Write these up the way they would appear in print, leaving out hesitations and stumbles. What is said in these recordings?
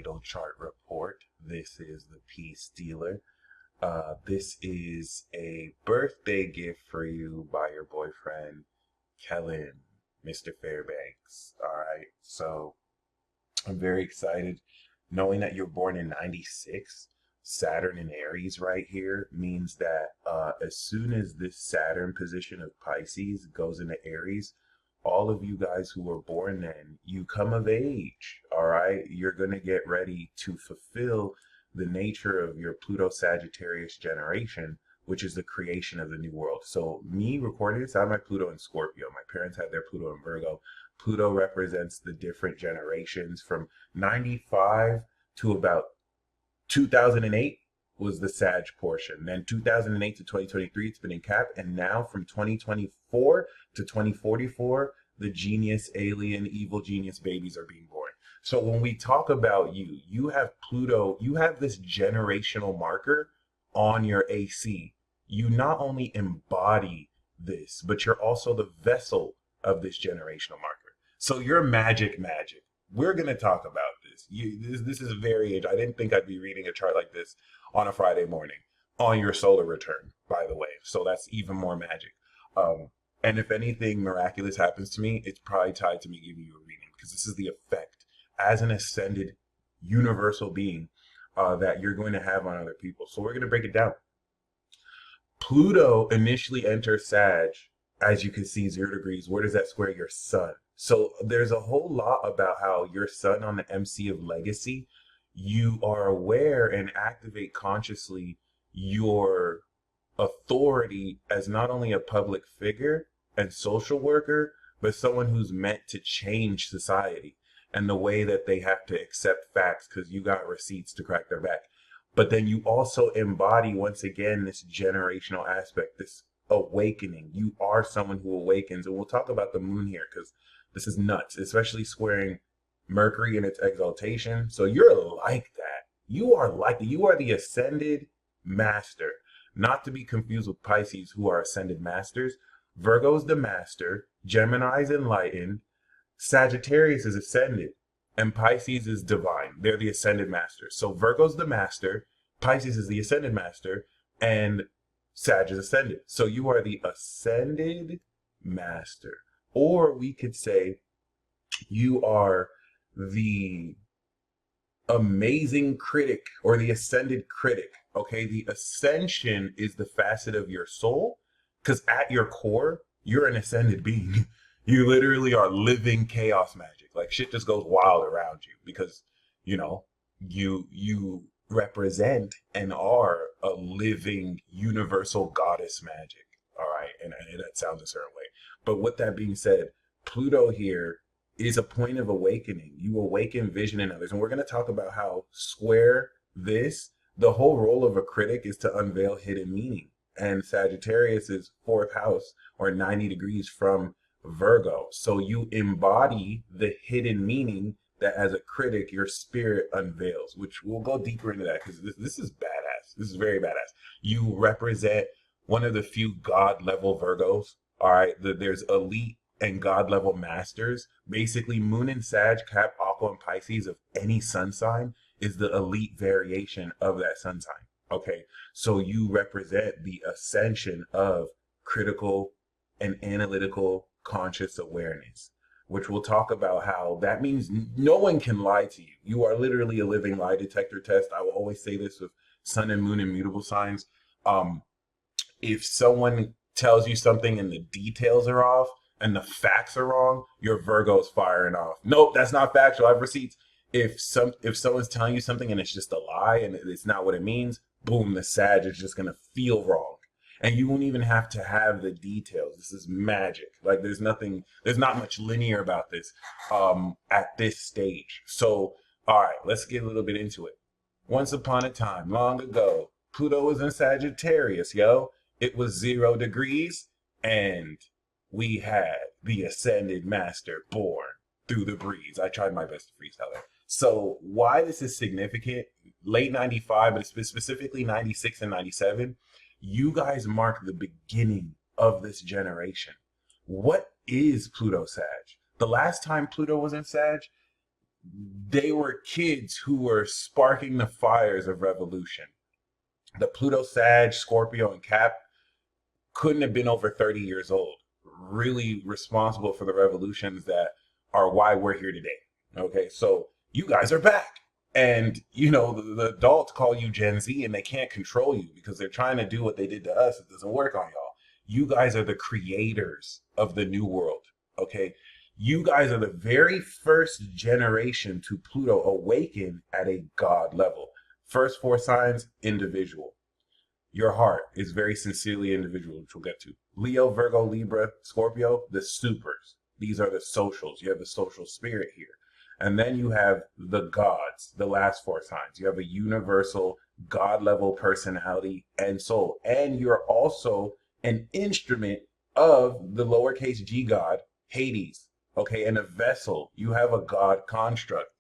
natal chart report. This is the Peace Dealer. This is a birthday gift for you by your boyfriend, Kellen, Mr. Fairbanks. All right, so I'm very excited. Knowing that you're born in 96, Saturn in Aries right here means that as soon as this Saturn position of Pisces goes into Aries, all of you guys who were born then, you come of age, all right? You're going to get ready to fulfill the nature of your Pluto Sagittarius generation, which is the creation of the new world. So me recording this, I have my Pluto in Scorpio. My parents had their Pluto in Virgo. Pluto represents the different generations from 95 to about 2008 was the Sag portion. Then 2008 to 2023, it's been in Cap. And now from 2024 to 2044, the genius, alien, evil genius babies are being born. So when we talk about you, you have Pluto, you have this generational marker on your AC. You not only embody this, but you're also the vessel of this generational marker. So you're magic. We're going to talk about this. This is very, I didn't think I'd be reading a chart like this on a Friday morning on your solar return, by the way. So that's even more magic. And if anything miraculous happens to me, it's probably tied to me giving you a reading, because this is the effect as an ascended universal being that you're going to have on other people. So we're going to break it down. Pluto initially enters Sag, as you can see, 0 degrees. Where does that square your sun? So there's a whole lot about how your sun on the MC of legacy, you are aware and activate consciously your authority as not only a public figure and social worker, but someone who's meant to change society and the way that they have to accept facts because you got receipts to crack their back. But then you also embody, once again, this generational aspect, this awakening. You are someone who awakens. And we'll talk about the moon here because this is nuts, especially squaring Mercury in its exaltation. So you're like that. You are like that. You are the ascended master, not to be confused with Pisces, who are ascended masters. Virgo's the master, Gemini's enlightened, Sagittarius is ascended, and Pisces is divine. They're the ascended masters. So Virgo's the master, Pisces is the ascended master, and Sag is ascended. So you are the ascended master. Or we could say you are the amazing critic or the ascended critic. Okay, the ascension is the facet of your soul, because at your core, you're an ascended being. You literally are living chaos magic. Like shit just goes wild around you because, you represent and are a living universal goddess magic. All right, and that sounds a certain way. But with that being said, Pluto here is a point of awakening. You awaken vision in others. And we're going to talk about how square this, the whole role of a critic is to unveil hidden meaning. And Sagittarius is 4th house or 90 degrees from Virgo. So you embody the hidden meaning that as a critic, your spirit unveils, which we'll go deeper into that because this is badass. This is very badass. You represent one of the few God level Virgos. All right, there's elite and God level masters. Basically, Moon and Sag, Cap, Aqua, and Pisces of any sun sign is the elite variation of that sun sign. Okay, so you represent the ascension of critical and analytical conscious awareness, which we'll talk about how that means no one can lie to you. You are literally a living lie detector test. I will always say this with sun and moon and mutable signs. If someone tells you something and the details are off and the facts are wrong, your Virgo's firing off. Nope, that's not factual. I have receipts. If someone's telling you something and it's just a lie and it's not what it means, boom, the Sag is just gonna feel wrong. And you won't even have to have the details. This is magic. Like there's not much linear about this at this stage. So, all right, let's get a little bit into it. Once upon a time, long ago, Pluto was in Sagittarius, yo. It was 0 degrees, and we had the ascended master born through the breeze. I tried my best to freestyle it. So why this is significant, late 95, but specifically 96 and 97, you guys mark the beginning of this generation. What is Pluto Sag? The last time Pluto was in Sag, They were kids who were sparking the fires of revolution. The Pluto, Sag, Scorpio, and Cap couldn't have been over 30 years old, really responsible for the revolutions that are why we're here today. Okay, so you guys are back. And, the adults call you Gen Z and they can't control you because they're trying to do what they did to us. It doesn't work on y'all. You guys are the creators of the new world. Okay, you guys are the very first generation to Pluto awaken at a God level. First four signs, individual. Your heart is very sincerely individual, which we'll get to. Leo, Virgo, Libra, Scorpio, the supers. These are the socials. You have the social spirit here. And then you have the gods, the last four signs. You have a universal God level personality and soul. And you're also an instrument of the lowercase g god, Hades. Okay, and a vessel. You have a God construct,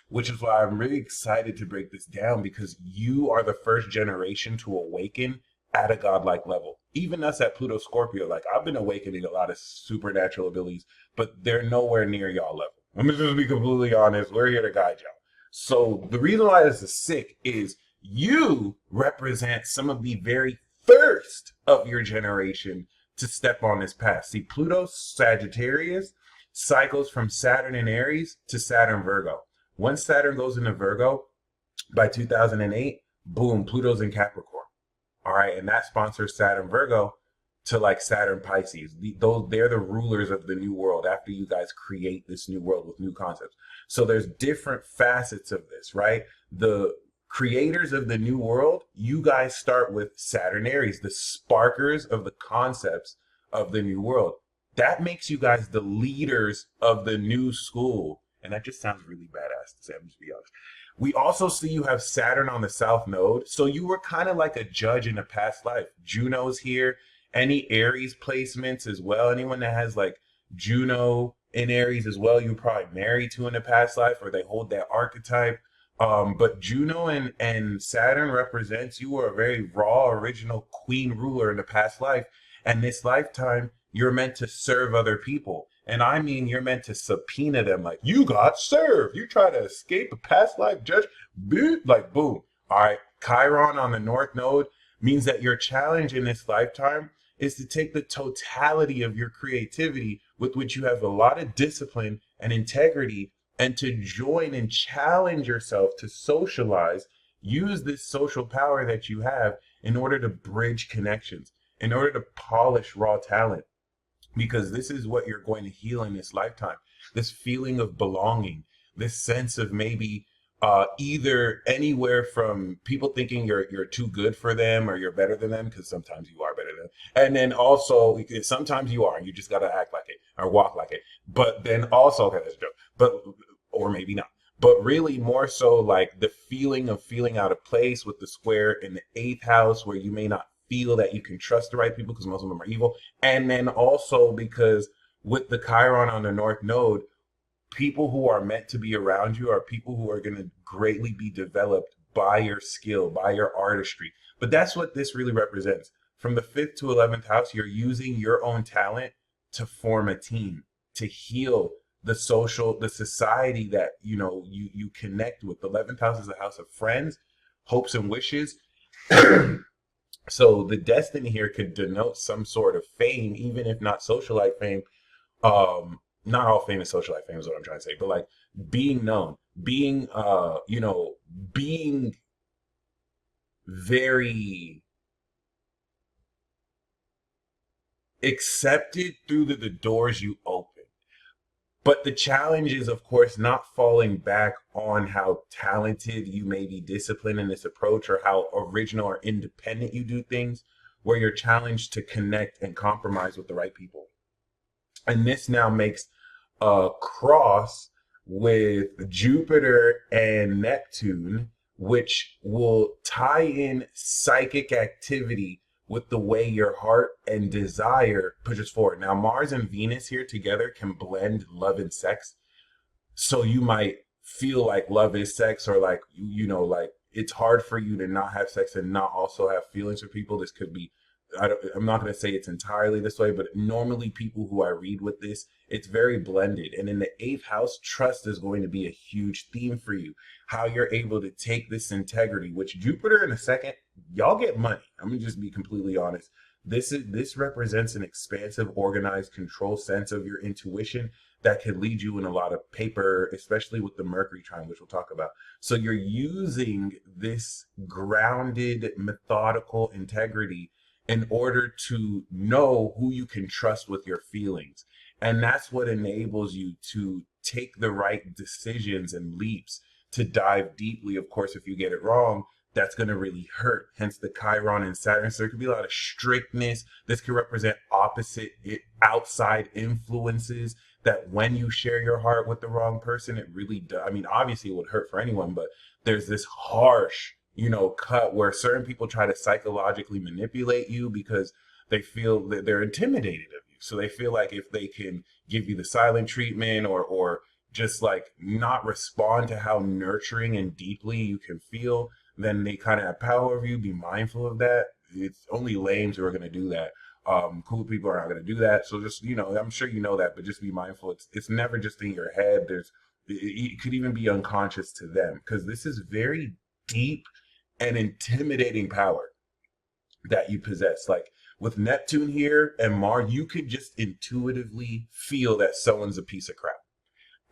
which is why I'm really excited to break this down because you are the first generation to awaken at a godlike level. Even us at Pluto Scorpio, like I've been awakening a lot of supernatural abilities, but they're nowhere near y'all level. Let me just be completely honest. We're here to guide y'all. So the reason why this is sick is you represent some of the very first of your generation to step on this path. See, Pluto Sagittarius cycles from Saturn in Aries to Saturn Virgo. Once Saturn goes into Virgo, by 2008, boom, Pluto's in Capricorn. All right, and that sponsors Saturn Virgo to like Saturn Pisces. They're the rulers of the new world after you guys create this new world with new concepts. So there's different facets of this, right? The creators of the new world, you guys start with Saturn Aries, the sparkers of the concepts of the new world. That makes you guys the leaders of the new school. And that just sounds really badass to say, I'm just be honest. We also see you have Saturn on the South Node. So you were kind of like a judge in a past life. Juno's here. Any Aries placements as well. Anyone that has like Juno in Aries as well, you probably married to in a past life or they hold that archetype. But Juno and Saturn represents you were a very raw, original queen ruler in the past life. And this lifetime, you're meant to serve other people. And I mean, you're meant to subpoena them like, you got served. You try to escape a past life judge, like boom. All right. Chiron on the North Node means that your challenge in this lifetime is to take the totality of your creativity with which you have a lot of discipline and integrity and to join and challenge yourself to socialize, use this social power that you have in order to bridge connections, in order to polish raw talent. Because this is what you're going to heal in this lifetime. This feeling of belonging, this sense of maybe either anywhere from people thinking you're too good for them or you're better than them, because sometimes you are better than them. And then also sometimes you are, and you just got to act like it or walk like it. But then also, okay, that's a joke, but or maybe not. But really more so like the feeling of feeling out of place with the square in the eighth house where you may not feel that you can trust the right people because most of them are evil. And then also because with the Chiron on the North Node, people who are meant to be around you are people who are going to greatly be developed by your skill, by your artistry. But that's what this really represents. From the 5th to 11th house, you're using your own talent to form a team, to heal the society that, you connect with. The 11th house is a house of friends, hopes and wishes. So the destiny here could denote some sort of fame, even if not socialite fame. Not all fame is socialite fame is what I'm trying to say, but like being known, being, being very accepted through the doors you open. But the challenge is, of course, not falling back on how talented you may be disciplined in this approach or how original or independent you do things, where you're challenged to connect and compromise with the right people. And this now makes a cross with Jupiter and Neptune, which will tie in psychic activity with the way your heart and desire pushes forward. Now, Mars and Venus here together can blend love and sex. So you might feel like love is sex or like, like it's hard for you to not have sex and not also have feelings for people. This could be I'm not going to say it's entirely this way, but normally people who I read with this, it's very blended. And in the eighth house, trust is going to be a huge theme for you. How you're able to take this integrity, which Jupiter in a second, y'all get money. I'm gonna just be completely honest. This represents an expansive, organized, control sense of your intuition that could lead you in a lot of paper, especially with the Mercury trine, which we'll talk about. So you're using this grounded, methodical integrity in order to know who you can trust with your feelings. And that's what enables you to take the right decisions and leaps, to dive deeply. Of course, if you get it wrong, that's going to really hurt. Hence the Chiron and Saturn. So there could be a lot of strictness. This could represent opposite outside influences that when you share your heart with the wrong person, it really does. I mean, obviously it would hurt for anyone, but there's this harsh, cut where certain people try to psychologically manipulate you because they feel that they're intimidated of you. So they feel like if they can give you the silent treatment or just like not respond to how nurturing and deeply you can feel, then they kind of have power over you. Be mindful of that. It's only lames who are going to do that. Cool people are not going to do that. So just, I'm sure you know that, but just be mindful. It's never just in your head. It could even be unconscious to them, because this is very deep and intimidating power that you possess. Like with Neptune here and Mars, you could just intuitively feel that someone's a piece of crap.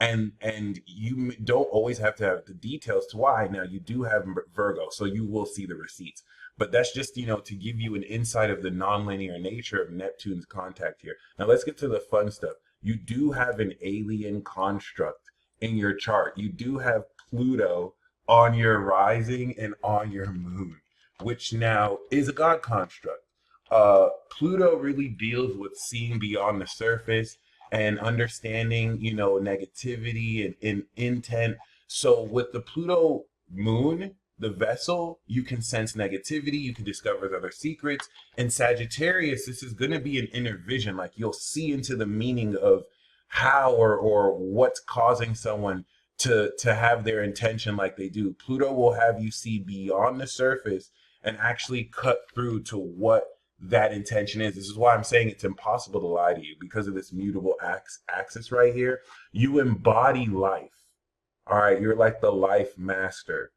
And you don't always have to have the details to why. Now you do have Virgo, so you will see the receipts, but that's just to give you an insight of the nonlinear nature of Neptune's contact here. Now let's get to the fun stuff. You do have an alien construct in your chart. You do have Pluto on your rising and on your moon, which now is a God construct. Pluto really deals with seeing beyond the surface and understanding, negativity and intent. So with the Pluto moon, the vessel, you can sense negativity, you can discover other secrets. And Sagittarius, this is going to be an inner vision. Like you'll see into the meaning of how or what's causing someone to have their intention like they do. Pluto will have you see beyond the surface and actually cut through to what that intention is. This is why I'm saying it's impossible to lie to you, because of this mutable axis right here. You embody life. All right, you're like the life master.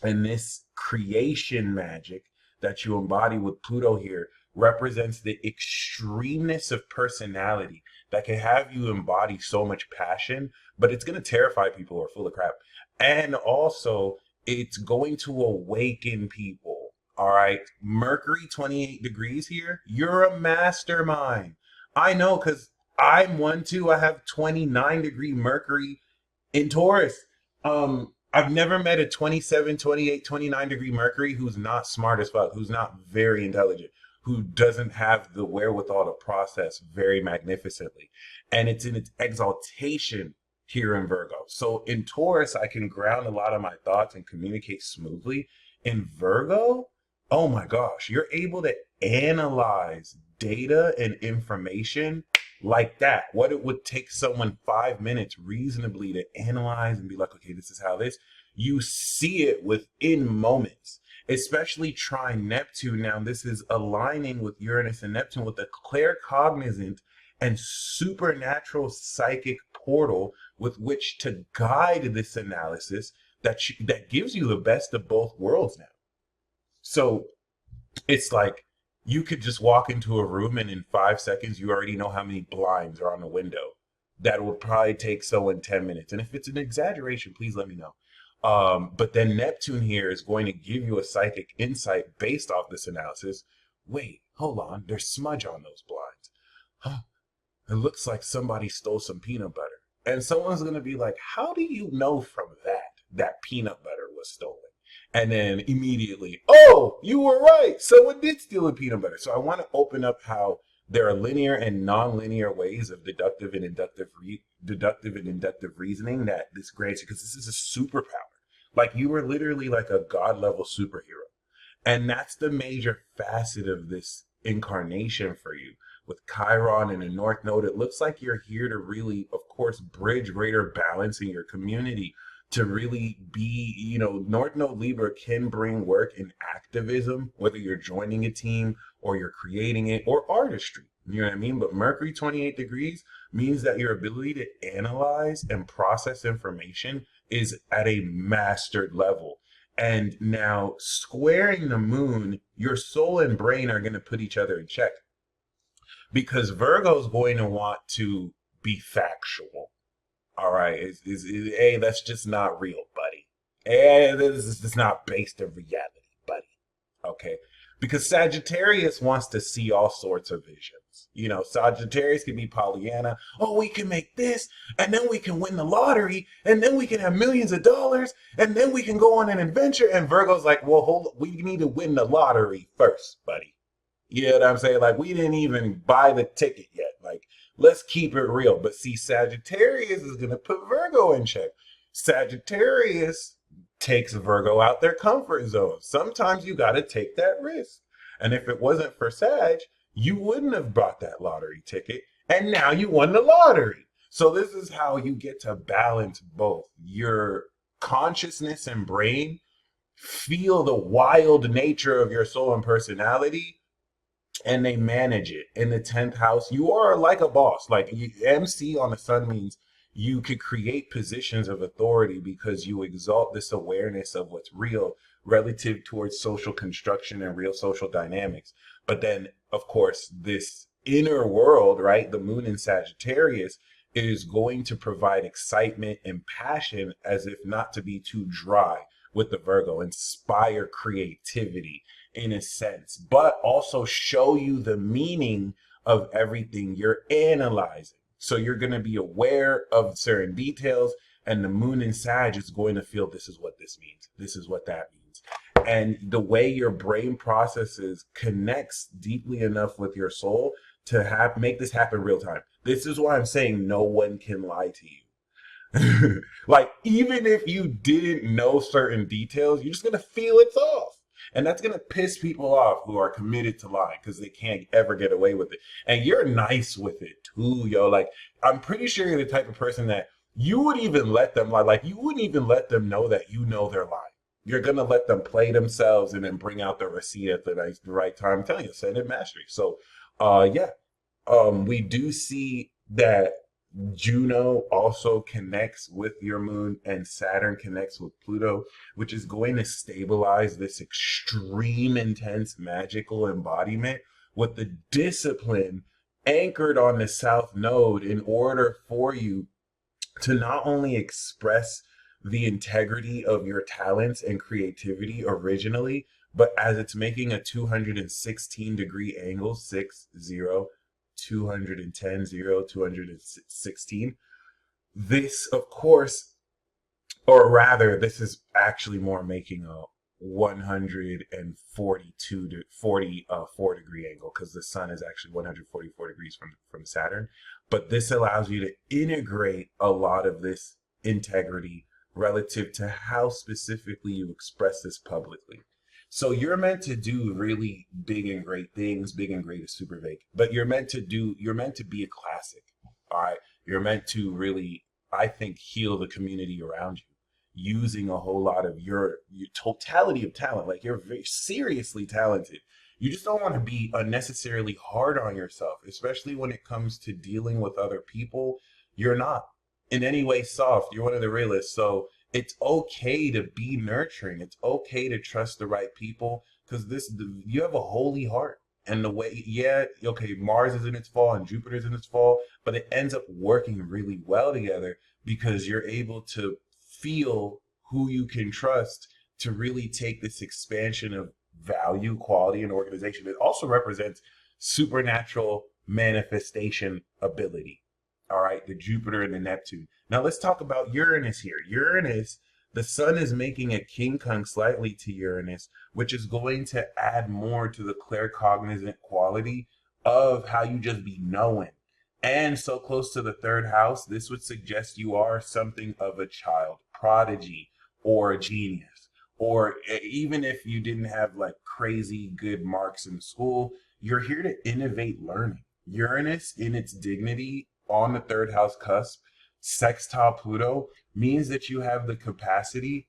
And this creation magic that you embody with Pluto here represents the extremeness of personality that can have you embody so much passion, but it's going to terrify people who are full of crap. And also, it's going to awaken people. All right, Mercury 28 degrees here. You're a mastermind. I know, because I'm one too. I have 29-degree Mercury in Taurus. I've never met a 27, 28, 29-degree Mercury who's not smart as fuck, who's not very intelligent, who doesn't have the wherewithal to process very magnificently. And it's in its exaltation here in Virgo. So in Taurus, I can ground a lot of my thoughts and communicate smoothly. In Virgo, oh my gosh, you're able to analyze data and information like that. What it would take someone 5 minutes reasonably to analyze and be like, okay, this is how this. You see it within moments, especially trine Neptune. Now, this is aligning with Uranus and Neptune with a claircognizant and supernatural psychic portal with which to guide this analysis that gives you the best of both worlds now. So it's like you could just walk into a room and in 5 seconds, you already know how many blinds are on the window. That would probably take someone 10 minutes. And if it's an exaggeration, please let me know. But then Neptune here is going to give you a psychic insight based off this analysis. Wait, hold on. There's smudge on those blinds. Huh, it looks like somebody stole some peanut butter. And someone's going to be like, how do you know from that peanut butter was stolen? And then immediately, oh, you were right. Someone did steal a peanut butter. So I want to open up how there are linear and non-linear ways of deductive and inductive reasoning that this grants you, because this is a superpower. Like you were literally like a god level superhero. And that's the major facet of this incarnation for you. With Chiron and a North Node, it looks like you're here to really, of course, bridge greater balance in your community to really be, North Node Libra can bring work in activism, whether you're joining a team or you're creating it or artistry. You know what I mean? But Mercury 28 degrees means that your ability to analyze and process information is at a mastered level. And now, squaring the moon, your soul and brain are going to put each other in check because Virgo is going to want to be factual. All right, hey, that's just not real, buddy. Hey, this is just not based in reality, buddy. Okay, because Sagittarius wants to see all sorts of visions. Sagittarius can be Pollyanna. Oh, we can make this, and then we can win the lottery, and then we can have millions of dollars, and then we can go on an adventure. And Virgo's like, well, hold, we need to win the lottery first, buddy. You know what I'm saying? Like, we didn't even buy the ticket yet. Like, let's keep it real. But see, Sagittarius is going to put Virgo in check. Sagittarius takes Virgo out their comfort zone. Sometimes you got to take that risk. And if it wasn't for Sag, you wouldn't have bought that lottery ticket. And now you won the lottery. So this is how you get to balance both. Your consciousness and brain feel the wild nature of your soul and personality, and they manage it. In the 10th house, you are like a boss. Like MC on the sun means you could create positions of authority because you exalt this awareness of what's real relative towards social construction and real social dynamics. But then, of course, this inner world, right? The moon in Sagittarius is going to provide excitement and passion, as if not to be too dry with the Virgo, inspire creativity in a sense, but also show you the meaning of everything you're analyzing. So you're going to be aware of certain details, and the moon in Sag is going to feel this is what this means. This is what that means. And the way your brain processes connects deeply enough with your soul to make this happen real time. This is why I'm saying no one can lie to you. Like, even if you didn't know certain details, you're just going to feel it's off. And that's going to piss people off who are committed to lying because they can't ever get away with it. And you're nice with it too, yo. Like, I'm pretty sure you're the type of person that you would even let them lie. Like, you wouldn't even let them know that you know they're lying. You're going to let them play themselves and then bring out the receipt at the right time. I'm telling you, ascendant mastery. So, we do see that Juno also connects with your moon, and Saturn connects with Pluto, which is going to stabilize this extreme, intense, magical embodiment with the discipline anchored on the South Node in order for you to not only express the integrity of your talents and creativity originally, but as it's making a 216-degree angle, 6-0, 210, 0, 216. This, of course, or rather, this is actually more making a 142 to 44 degree angle, because the sun is actually 144 degrees from Saturn. But this allows you to integrate a lot of this integrity relative to how specifically you express this publicly. So you're meant to do really big and great things. Big and great is super vague, but you're meant to be a classic. All right. You're meant to really, I think, heal the community around you using a whole lot of your totality of talent. Like, you're very seriously talented. You just don't want to be unnecessarily hard on yourself, especially when it comes to dealing with other people. You're not in any way soft. You're one of the realists. So it's okay to be nurturing. It's okay to trust the right people, because you have a holy heart. And the way, okay, Mars is in its fall and Jupiter's in its fall, but it ends up working really well together because you're able to feel who you can trust to really take this expansion of value, quality, and organization. It also represents supernatural manifestation ability. All right, the Jupiter and the Neptune. Now let's talk about Uranus here. Uranus, the sun is making a quincunx slightly to Uranus, which is going to add more to the claircognizant quality of how you just be knowing. And so close to the third house, this would suggest you are something of a child prodigy or a genius. Or even if you didn't have like crazy good marks in school, you're here to innovate learning. Uranus in its dignity on the third house cusp Sextile Pluto means that you have the capacity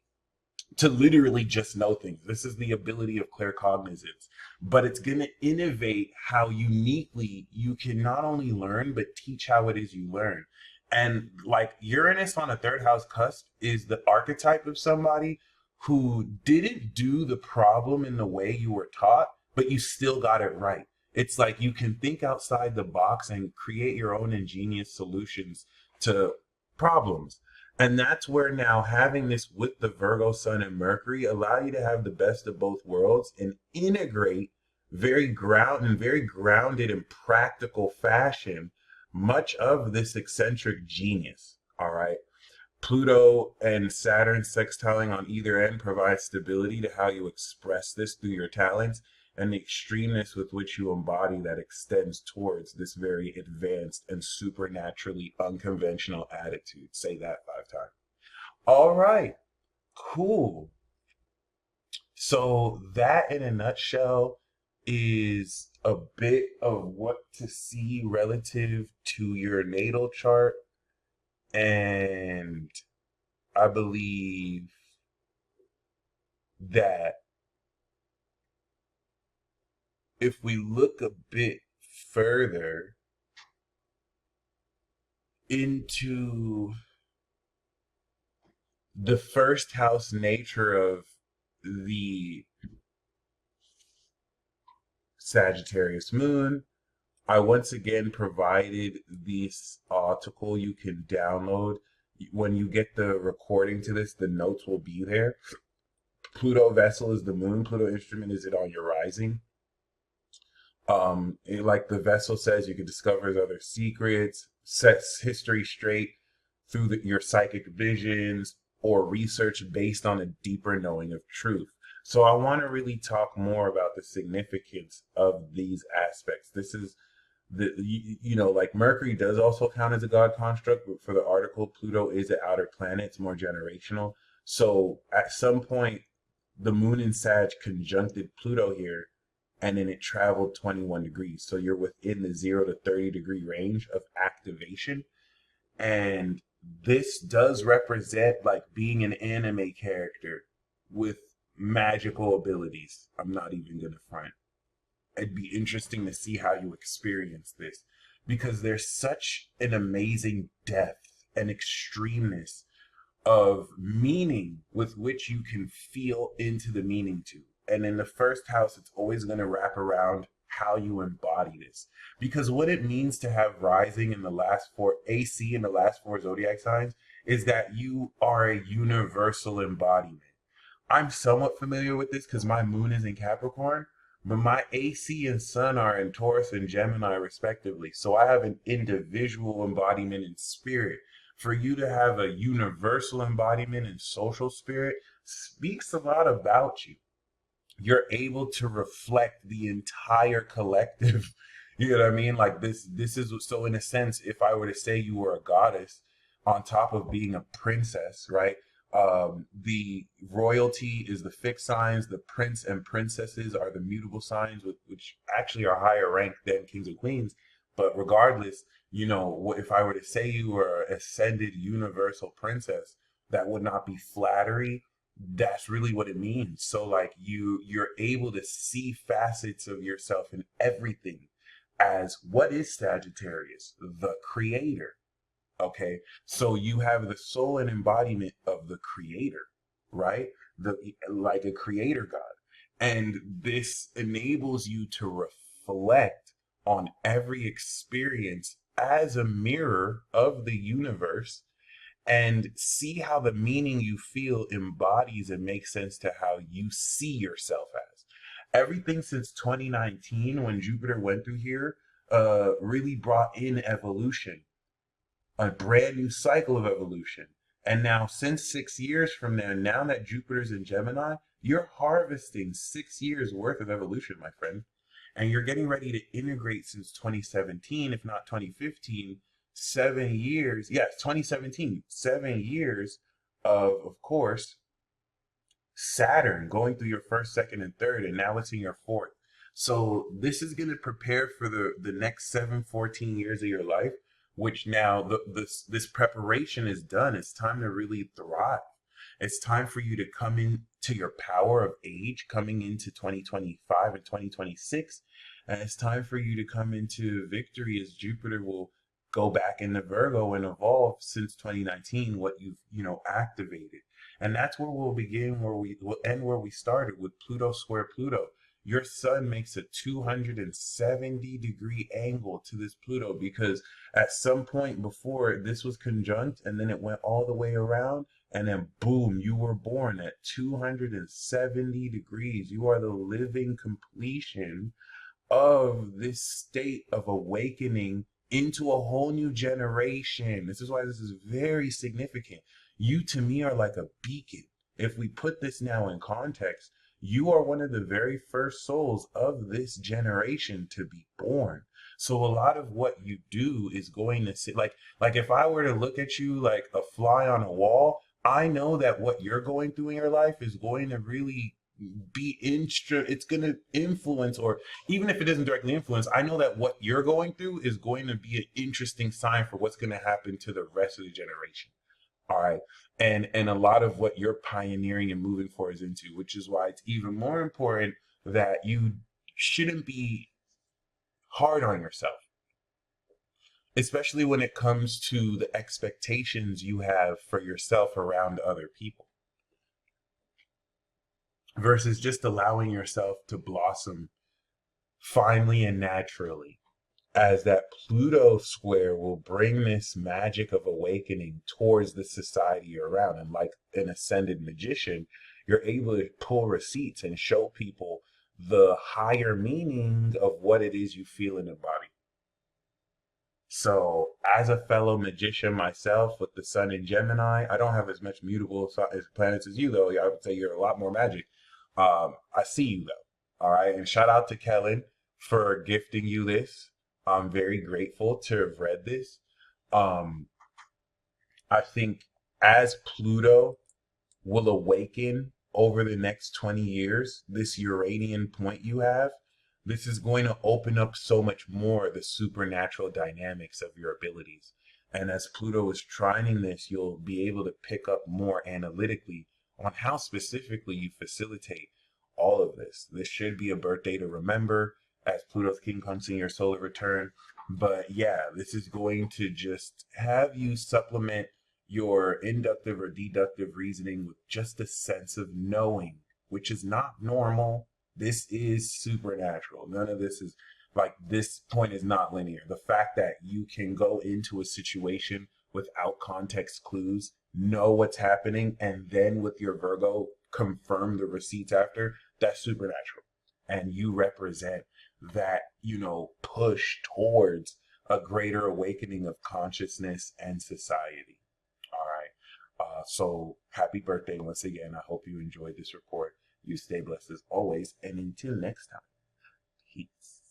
to literally just know things. This is the ability of claircognizance, but it's going to innovate how uniquely you can not only learn, but teach how it is you learn. And like Uranus on a third house cusp is the archetype of somebody who didn't do the problem in the way you were taught, but you still got it right. It's like you can think outside the box and create your own ingenious solutions to problems. And that's where now having this with the Virgo Sun and Mercury allow you to have the best of both worlds and integrate very grounded and practical fashion much of this eccentric genius. All right. Pluto and Saturn sextiling on either end provides stability to how you express this through your talents and the extremeness with which you embody that extends towards this very advanced and supernaturally unconventional attitude. Say that 5 times. All right, cool. So that in a nutshell is a bit of what to see relative to your natal chart. And I believe that if we look a bit further into the first house nature of the Sagittarius moon, I once again provided this article you can download. When you get the recording to this, the notes will be there. Pluto vessel is the moon. Pluto instrument is it on your rising. Like the vessel says, you can discover his other secrets, sets history straight through your psychic visions or research based on a deeper knowing of truth. So I want to really talk more about the significance of these aspects. This is like Mercury does also count as a God construct, but for the article, Pluto is an outer planet. It's more generational. So at some point, the moon in Sag conjuncted Pluto here, and then it traveled 21 degrees. So you're within the 0 to 30-degree range of activation. And this does represent like being an anime character with magical abilities. I'm not even going to front. It'd be interesting to see how you experience this because there's such an amazing depth and extremeness of meaning with which you can feel into the meaning to. And in the first house, it's always going to wrap around how you embody this. Because what it means to have rising in the last four, AC in the last four zodiac signs, is that you are a universal embodiment. I'm somewhat familiar with this because my moon is in Capricorn, but my AC and Sun are in Taurus and Gemini, respectively. So I have an individual embodiment in spirit. For you to have a universal embodiment in social spirit speaks a lot about you. You're able to reflect the entire collective. You know what I mean? Like this is so in a sense, if I were to say you were a goddess on top of being a princess, right? The royalty is the fixed signs, the prince and princesses are the mutable signs, which actually are higher ranked than kings and queens. But regardless, if I were to say you were an ascended universal princess, that would not be flattery. That's really what it means. So like you're able to see facets of yourself in everything as what is Sagittarius? The creator. Okay. So you have the soul and embodiment of the creator, right? Like a creator God. And this enables you to reflect on every experience as a mirror of the universe and see how the meaning you feel embodies and makes sense to how you see yourself as. Everything since 2019, when Jupiter went through here, really brought in evolution, a brand new cycle of evolution. And now, since 6 years from there, now that Jupiter's in Gemini, you're harvesting 6 years worth of evolution, my friend. And you're getting ready to integrate since 2017, if not 2015, 7 years. Yes, 2017, 7 years of course, Saturn going through your first, second, and third, and now it's in your fourth. So this is going to prepare for the next 14 years of your life which now this preparation is done. It's time to really thrive. It's time for you to come into your power of age coming into 2025 and 2026. And it's time for you to come into victory as Jupiter will go back into Virgo and evolve since 2019, what you've, activated. And that's where we'll begin, where we will end where we started with Pluto square Pluto. Your sun makes a 270-degree angle to this Pluto because at some point before this was conjunct and then it went all the way around and then boom, you were born at 270 degrees. You are the living completion of this state of awakening into a whole new generation. This is why this is very significant. You to me are like a beacon. If we put this now in context, you are one of the very first souls of this generation to be born. So a lot of what you do is going to sit like if I were to look at you like a fly on a wall, I know that what you're going through in your life is going to really it's going to influence, or even if it doesn't directly influence, I know that what you're going through is going to be an interesting sign for what's going to happen to the rest of the generation. All right. And a lot of what you're pioneering and moving for is into, which is why it's even more important that you shouldn't be hard on yourself, especially when it comes to the expectations you have for yourself around other people, versus just allowing yourself to blossom finely and naturally, as that Pluto square will bring this magic of awakening towards the society around. And like an ascended magician, you're able to pull receipts and show people the higher meaning of what it is you feel in the body. So as a fellow magician myself with the sun in Gemini, I don't have as much mutable as planets as you, though. I would say you're a lot more magic. I see you though. All right. And shout out to Kellen for gifting you this. I'm very grateful to have read this. Um, I think as Pluto will awaken over the next 20 years, this Uranian point you have, this is going to open up so much more the supernatural dynamics of your abilities. And as Pluto is trining this, you'll be able to pick up more analytically on how specifically you facilitate all of this. This should be a birthday to remember as Pluto's King comes in your solar return. But yeah, this is going to just have you supplement your inductive or deductive reasoning with just a sense of knowing, which is not normal. This is supernatural. None of this is like, this point is not linear. The fact that you can go into a situation without context clues, know what's happening, and then with your Virgo confirm the receipts after, that's supernatural. And you represent that, push towards a greater awakening of consciousness and society. All right. So happy birthday once again. I hope you enjoyed this report. You stay blessed as always. And until next time, peace.